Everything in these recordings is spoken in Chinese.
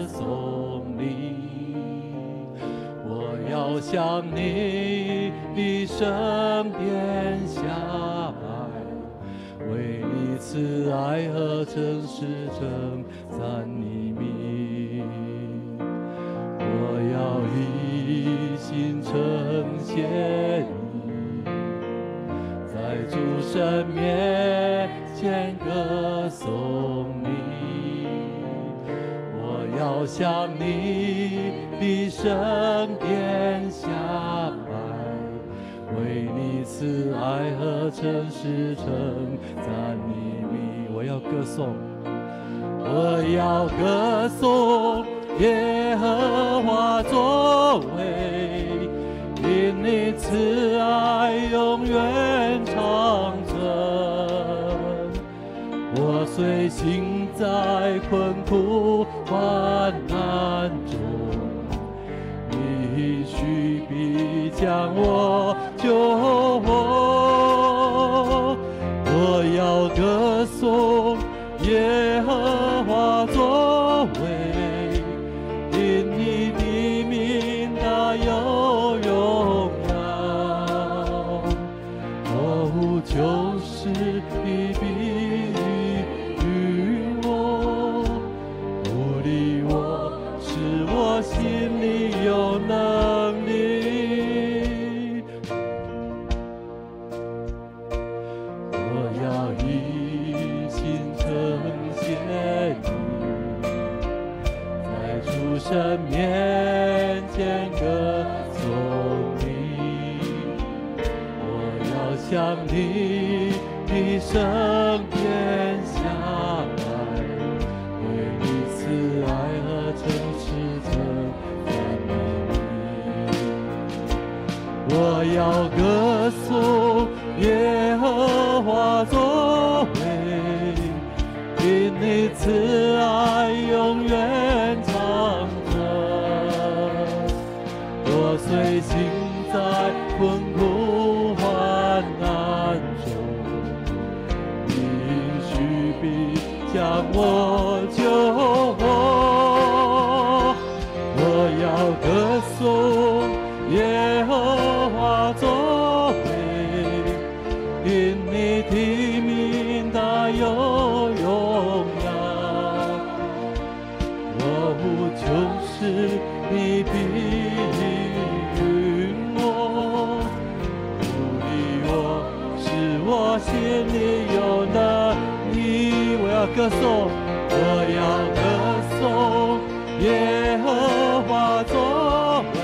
颂你，我要向你的圣殿下拜，为你慈爱和诚实称赞你名。我要一心称谢你，在主神面前歌颂你。要向你的圣殿下拜，为你慈爱和诚实称赞你名。我要歌颂，我要歌颂耶和华作为，因你慈爱永远长存。我虽行在困苦患难中，你须必将我救活。我要歌颂耶和华作为，因你的名大有荣耀。哦，就是你必心里有能力，我要一心称谢你，在主神面前歌颂你。我要向你的圣殿下拜，为你慈爱和诚实我要歌颂耶和华作为，因你慈爱永远长存。我虽行在困苦患难中，你须必将我救活。我要歌颂耶和华作为，因你的名大有荣耀。我就是你必允我，鼓励我，使我心里有能力。我要歌颂，我要歌颂耶和华作为，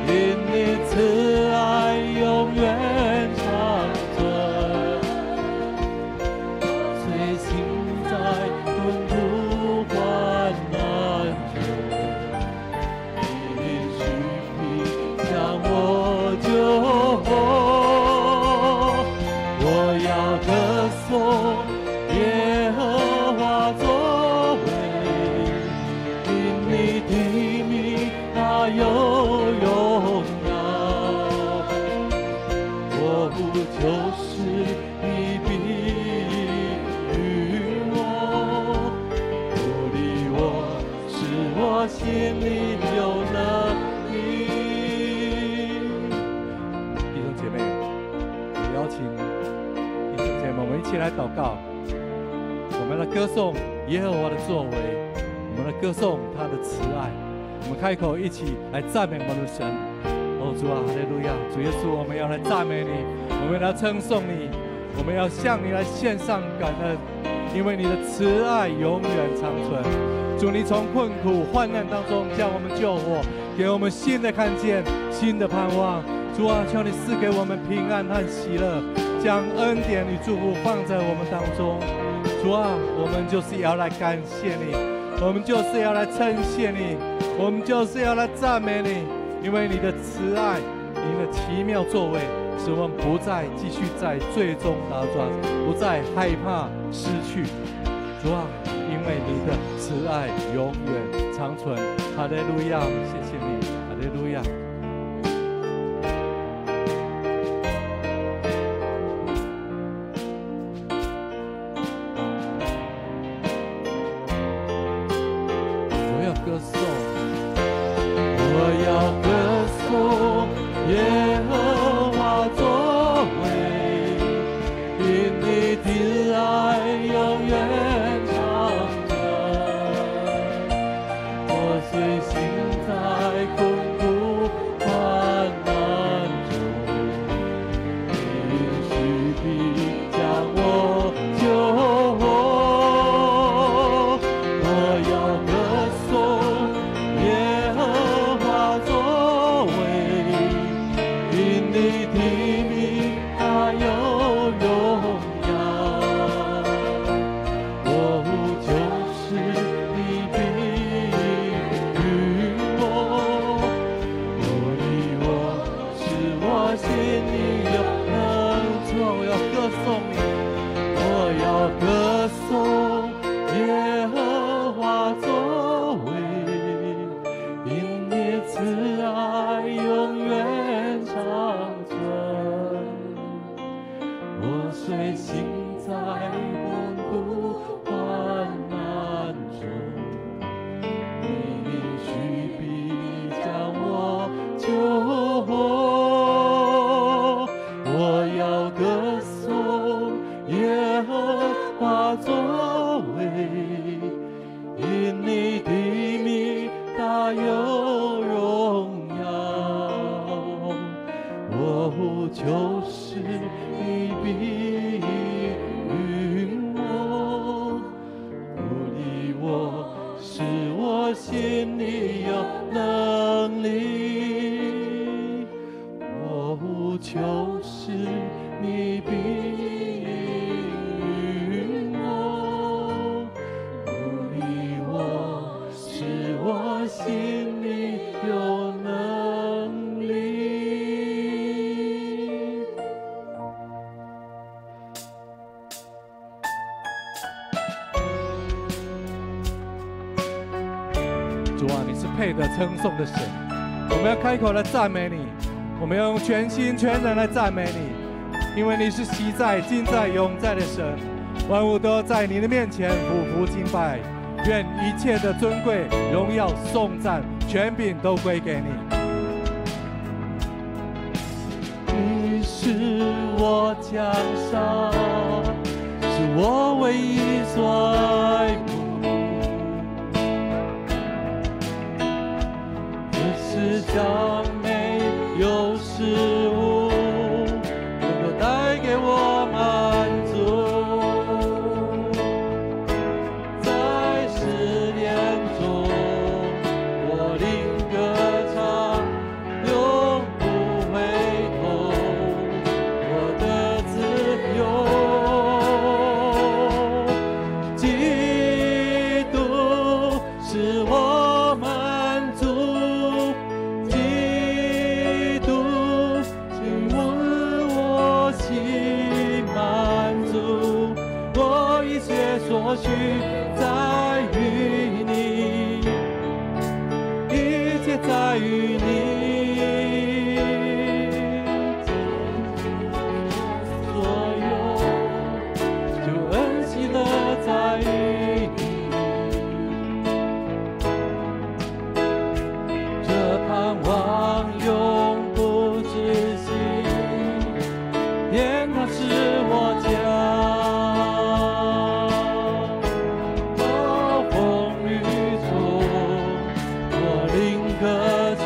因你慈爱永远长存。虽行在困苦患难中，你须必将我救活。我要歌颂耶和华作为，因你的名大有荣耀。我不就是你必允我，鼓励我，使我心里有能力。弟兄姐妹，也邀请弟兄姐妹，我们一起来祷告。我们来歌颂耶和华的作为，我们来歌颂他的慈爱。我们开口一起来赞美我们的神。哦，主啊，哈利路亚！主耶稣，我们要来赞美你，我们要来称颂你，我们要向你来献上感恩，因为你的慈爱永远长存。主，你从困苦患难当中将我们救活，给我们新的看见，新的盼望。主啊，求你赐给我们平安和喜乐，将恩典与祝福放在我们当中。主啊，我们就是要来感谢你，我们就是要来称谢你，我们就是要来赞美你，因为你的慈爱，你的奇妙作为，使我们不再继续在罪中打转，不再害怕失去。主啊，因为你的慈爱永远长存。哈利路亚，谢谢你，哈利路亚。歌颂，我要歌颂耶和华作为，因你的爱永远长存。我虽行在困苦患难中，应许必将我救活。我要歌颂耶和华作为，因你的名大有荣耀。我就是你必与我，鼓励我，使我心里有能做。我要歌颂你，我要歌颂耶和华作为，因你慈爱永远长存。我虽行在困苦患难中，你许必将我救活。我要歌颂耶和华作为，因你的名大有荣耀。我就是你必允我，鼓励我，使我心里有能力。我就是你必允我，鼓励我，使我心里有能力。主啊，你是配得称颂的神，我们要开口来赞美你，我们要用全心全人来赞美你，因为你是昔在、今在、永在的神，万物都在你的面前匍匐敬拜，愿一切的尊贵、荣耀、颂赞、权柄都归给你。你是我江山，是我唯一所爱慕。这世上没有事物能够带给我满足，在试炼中我灵歌唱，永不回头，我的自由。基督是我满足，基督请问我心满足，我一切所需在于你，一切在于你。所有就恩喜乐在于你，这盼望永不止息，天堂是我家。暴风雨中，我灵歌唱，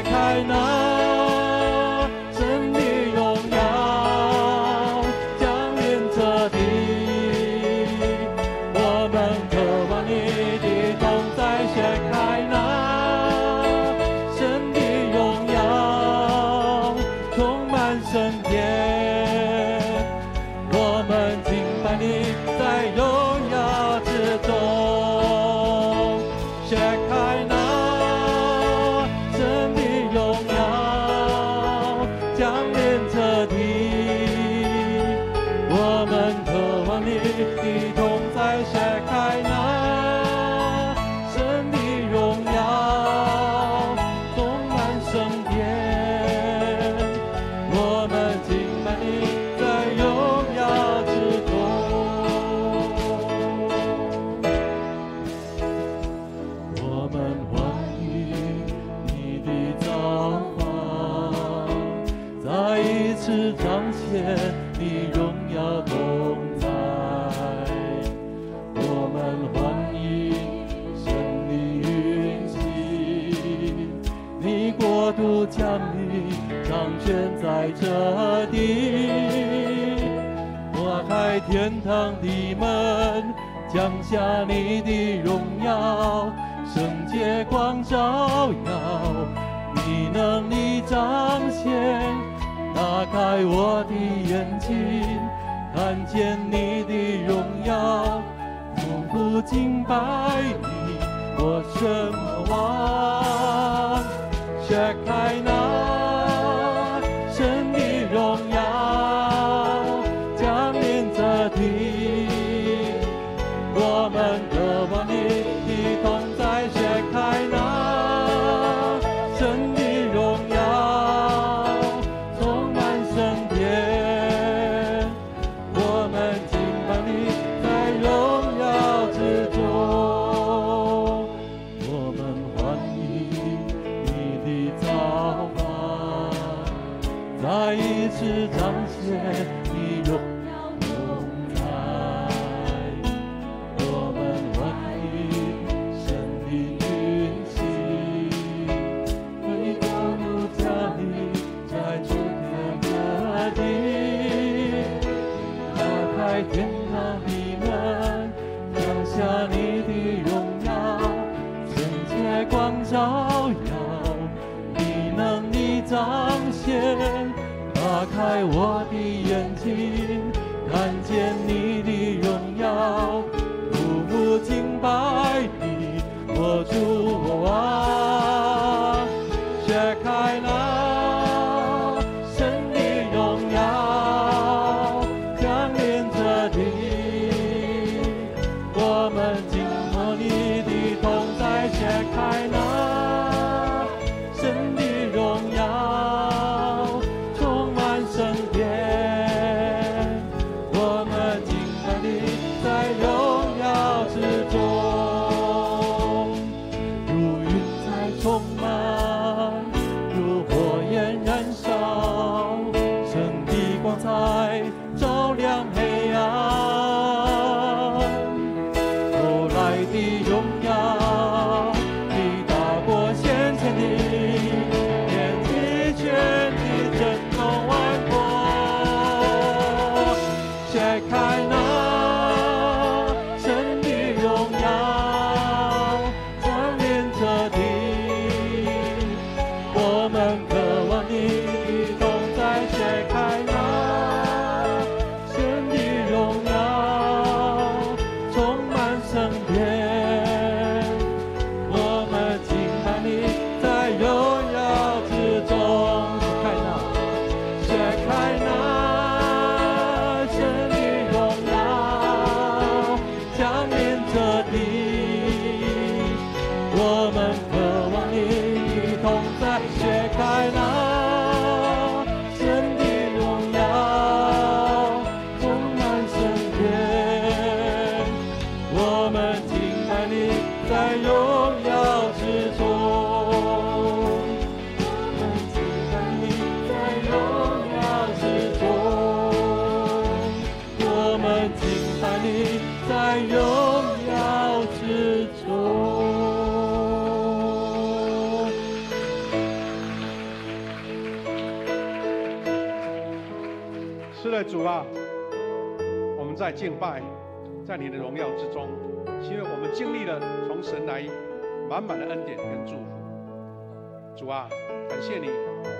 开那神的荣耀，降临这地。我们渴望你的同在，揭开那神的荣耀，充满圣殿。我们敬拜你在荣耀之中，揭开那神的荣耀，降临这地。我们渴望你的同在，揭开那神的荣耀，充满圣殿。我们敬拜你在荣耀之中。我们欢迎你的造访，再一次彰显你荣耀同在。我们欢迎神的运行，你国度降临，掌权在这地。花开天堂的门，降下你的荣耀，圣洁光照耀，你能力彰显。打开我的眼睛，看见你的荣耀，匍匐敬拜你，我神王。揭开那神的荣耀，降临这地。我们渴望你的同在，揭开那神的荣耀，充满圣殿。我们敬拜你在荣耀之中。我们欢迎你的造访，再一次彰显你荣耀同在。我们欢迎神的运行，为国度降临在诸天各地。打开天堂的门，降下你的荣耀，圣洁光照耀，你能力彰显。打开我的眼睛，看见你的荣耀，匍匐敬拜你，我主我王。揭开那神的荣耀，降临这地。我们敬拜你的同在，揭开那神的荣耀，充满圣殿。我们敬拜你在荣耀之中，如云彩充满，如火焰燃烧，神的光彩照亮黑暗。后来的荣耀，你大过先前的，连体全的震动万国。揭开那神的荣耀，降临这地。我们渴望你的同在，揭开那神的荣耀，充满圣殿。我们敬拜你在荣耀之中。揭开那神的荣耀，降临这地。我们渴望你的同在，揭开那神的荣耀，充满圣殿。我们敬拜你在荣耀之中。我们敬拜你在荣耀之中。我们敬拜你在荣耀之中。是的，主啊，我们在敬拜，在你的荣耀之中，因为我们经历了从神来满满的恩典跟祝福。主啊，感谢你